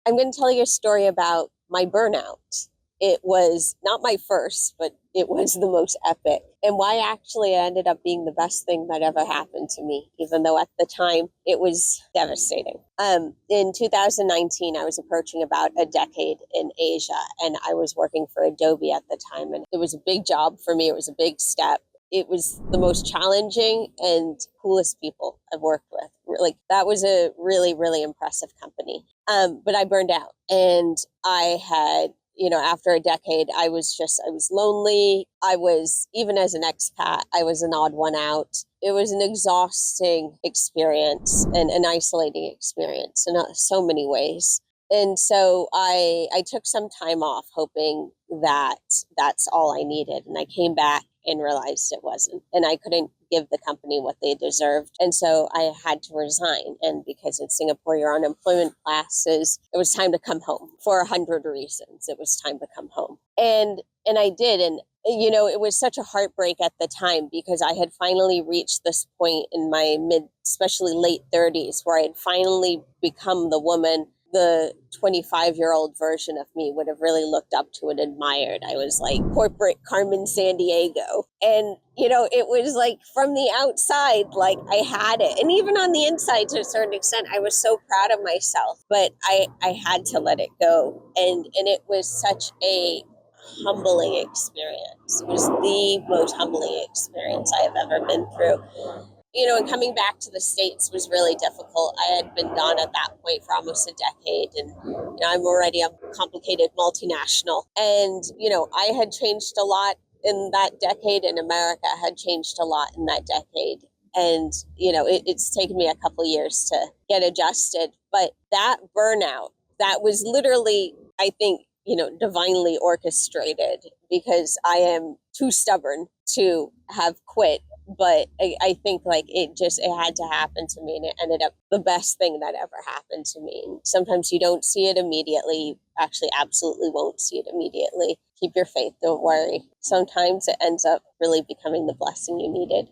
I'm going to tell you a story about my burnout. It was not my first, but it was the most epic, and why actually it ended up being the best thing that ever happened to me, even though at the time it was devastating. In 2019, I was approaching about a decade in Asia, and I was working for Adobe at the time, and it was a big job for me. It was a big step. It was the most challenging and coolest people I've worked with. Like, that was a really, really impressive company. But I burned out, and I had, after a decade, I was lonely. I was, even as an expat, I was an odd one out. It was an exhausting experience and an isolating experience in so many ways. And so I took some time off, hoping that that's all I needed. And I came back and realized it wasn't. And I couldn't give the company what they deserved. And so I had to resign. And because in Singapore, your unemployment classes, it was time to come home for 100 reasons. It was time to come home. And I did. And it was such a heartbreak at the time, because I had finally reached this point in my especially late 30s, where I had finally become the woman the 25-year-old version of me would have really looked up to and admired. I was like corporate Carmen Sandiego. And, it was like from the outside, like I had it. And even on the inside, to a certain extent, I was so proud of myself, but I had to let it go. And it was such a humbling experience. It was the most humbling experience I have ever been through. And coming back to the States was really difficult. I had been gone at that point for almost a decade, and I'm already a complicated multinational. And I had changed a lot in that decade, and America had changed a lot in that decade. And it's taken me a couple of years to get adjusted. But that burnout, that was literally, I think, divinely orchestrated, because I am too stubborn to have quit. But I think like it had to happen to me, and it ended up the best thing that ever happened to me. And sometimes you don't see it immediately. You actually absolutely won't see it immediately. Keep your faith. Don't worry. Sometimes it ends up really becoming the blessing you needed.